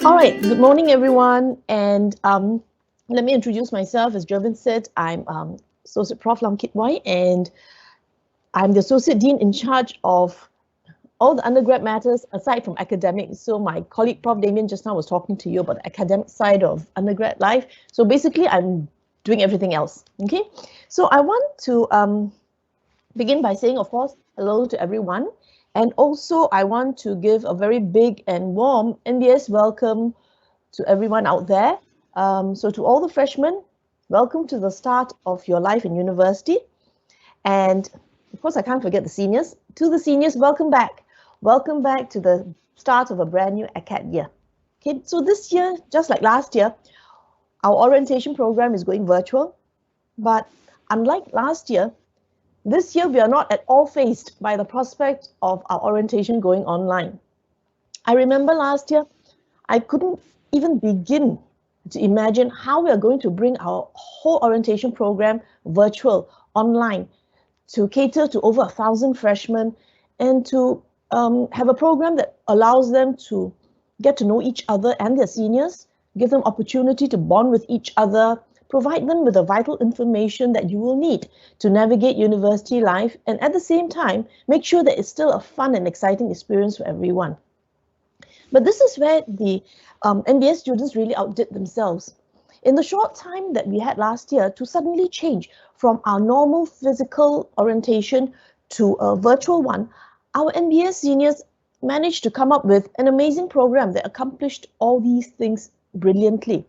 All right, good morning, everyone. And let me introduce myself. As Jervin said, I'm Associate Prof. Lum Kit-Wye, and I'm the Associate Dean in charge of all the undergrad matters aside from academics. So my colleague Prof. Damien just now was talking to you about the academic side of undergrad life. So basically, I'm doing everything else. Okay, so I want to begin by saying, of course, hello to everyone. And also, I want to give a very big and warm NBS welcome to everyone out there. So to all the freshmen, welcome to the start of your life in university. And of course, I can't forget the seniors. To the seniors, welcome back. Welcome back to the start of a brand new acad year. Okay, so this year, just like last year, our orientation program is going virtual. But unlike last year, this year we are not at all faced by the prospect of our orientation going online. I remember last year, I couldn't even begin to imagine how we are going to bring our whole orientation program virtual, online, to cater to over 1,000 freshmen and to have a program that allows them to get to know each other and their seniors, give them opportunity to bond with each other, provide them with the vital information that you will need to navigate university life, and at the same time, make sure that it's still a fun and exciting experience for everyone. But this is where the NBS students really outdid themselves. In the short time that we had last year to suddenly change from our normal physical orientation to a virtual one, our NBS seniors managed to come up with an amazing program that accomplished all these things brilliantly.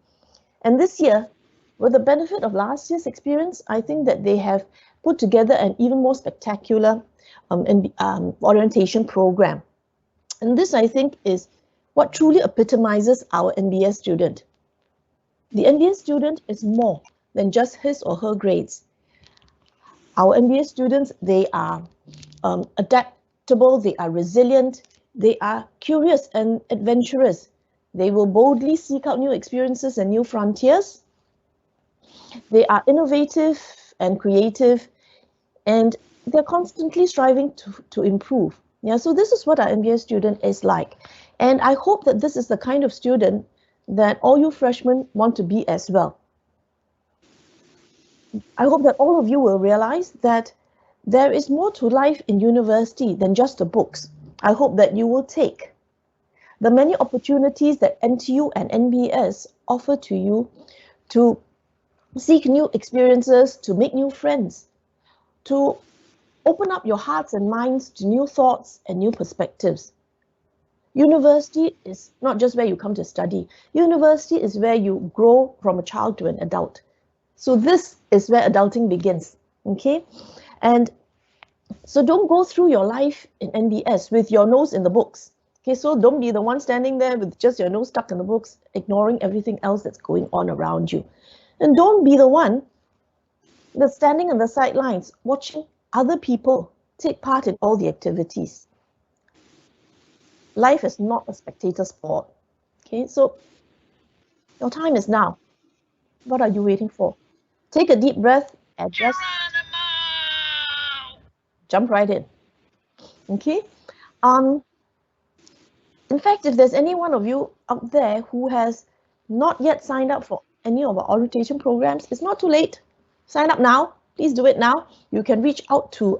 And this year, with the benefit of last year's experience, I think that they have put together an even more spectacular orientation program. And this, I think, is what truly epitomizes our NBS student. The NBS student is more than just his or her grades. Our NBS students, they are adaptable, they are resilient, they are curious and adventurous. They will boldly seek out new experiences and new frontiers. They are innovative and creative, and they're constantly striving to improve. Yeah, so this is what our NBS student is like. And I hope that this is the kind of student that all you freshmen want to be as well. I hope that all of you will realize that there is more to life in university than just the books. I hope that you will take the many opportunities that NTU and NBS offer to you to seek new experiences, to make new friends, to open up your hearts and minds to new thoughts and new perspectives. University is not just where you come to study. University is where you grow from a child to an adult. So this is where adulting begins, okay? And so don't go through your life in NBS with your nose in the books. Okay, so don't be the one standing there with just your nose stuck in the books, ignoring everything else that's going on around you. And don't be the one that's standing on the sidelines watching other people take part in all the activities. Life is not a spectator sport. Okay, so your time is now. What are you waiting for? Take a deep breath and just jump right in. Okay. In fact, if there's any one of you out there who has not yet signed up for any of our orientation programs, it's not too late. Sign up now. Please do it now. You can reach out to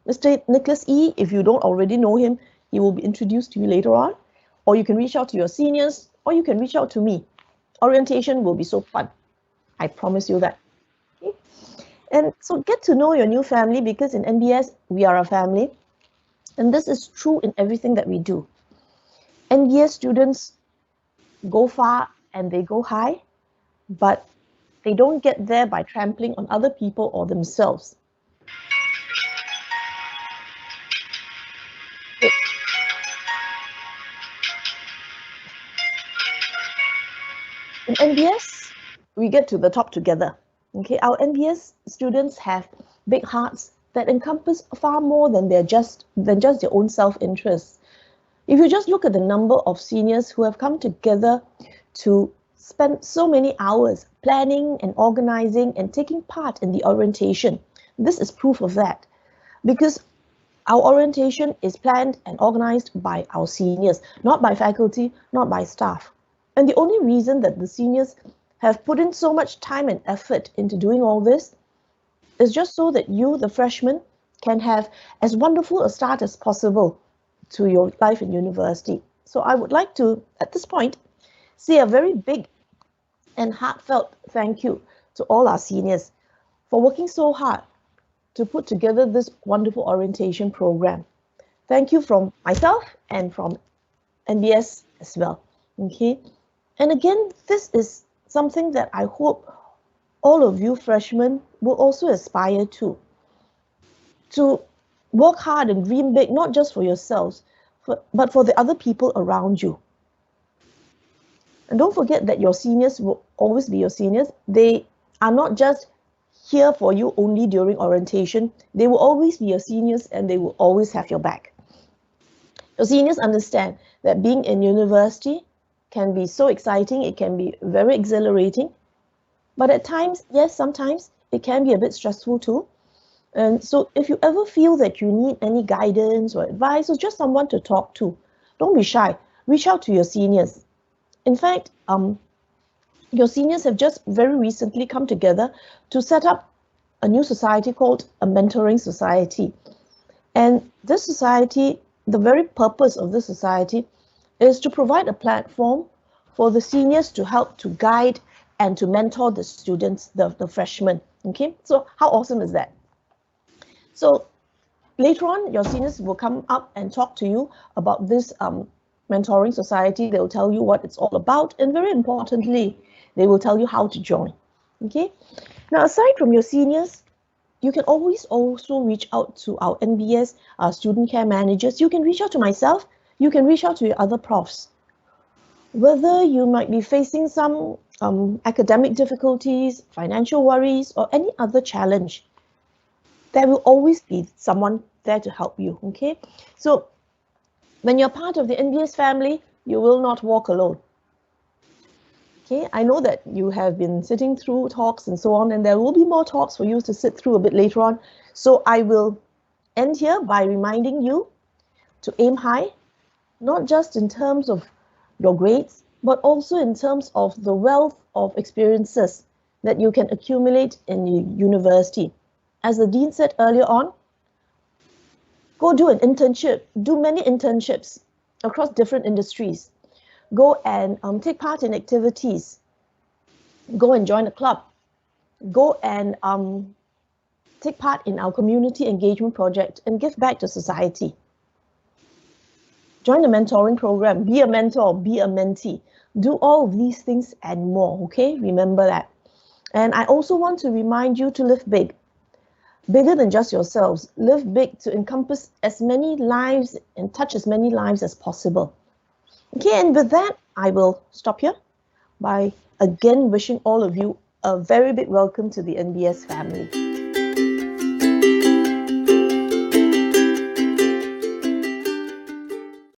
Mr. Nicholas E. If you don't already know him, he will be introduced to you later on. Or you can reach out to your seniors, or you can reach out to me. Orientation will be so fun. I promise you that. Okay? And so get to know your new family, because in NBS, we are a family. And this is true in everything that we do. NBS students go far and they go high, but they don't get there by trampling on other people or themselves. In NBS, we get to the top together. Okay, our NBS students have big hearts that encompass far more than just their own self-interest. If you just look at the number of seniors who have come together to spend so many hours planning and organizing and taking part in the orientation, this is proof of that. Because our orientation is planned and organized by our seniors, not by faculty, not by staff. And the only reason that the seniors have put in so much time and effort into doing all this is just so that you, the freshmen, can have as wonderful a start as possible to your life in university. So I would like to, at this point, say a very big and heartfelt thank you to all our seniors for working so hard to put together this wonderful orientation program. Thank you from myself and from NBS as well. Okay, and again, this is something that I hope all of you freshmen will also aspire to work hard and dream big, not just for yourselves, but for the other people around you. And don't forget that your seniors will always be your seniors. They are not just here for you only during orientation. They will always be your seniors and they will always have your back. Your seniors understand that being in university can be so exciting, it can be very exhilarating, but at times, yes, sometimes it can be a bit stressful too. And so if you ever feel that you need any guidance or advice or just someone to talk to, don't be shy. Reach out to your seniors. In fact, your seniors have just very recently come together to set up a new society called a mentoring society. And this society, the very purpose of this society is to provide a platform for the seniors to help to guide and to mentor the students, the freshmen. Okay, so how awesome is that? So later on, your seniors will come up and talk to you about this mentoring society. They'll tell you what it's all about, and very importantly, they will tell you how to join. Okay, now aside from your seniors, you can always also reach out to our NBS student care managers. You can reach out to myself. You can reach out to your other profs. Whether you might be facing some academic difficulties, financial worries, or any other challenge, there will always be someone there to help you, okay? So when you're part of the NBS family, you will not walk alone. Okay, I know that you have been sitting through talks and so on, and there will be more talks for you to sit through a bit later on. So I will end here by reminding you to aim high, not just in terms of your grades, but also in terms of the wealth of experiences that you can accumulate in university. As the dean said earlier on, go do an internship, do many internships across different industries. Go and take part in activities. Go and join a club. Go and take part in our community engagement project and give back to society. Join the mentoring program, be a mentor, be a mentee. Do all of these things and more, okay? Remember that. And I also want to remind you to live big. Bigger than just yourselves. Live big to encompass as many lives and touch as many lives as possible. Okay, and with that, I will stop here by again wishing all of you a very big welcome to the NBS family.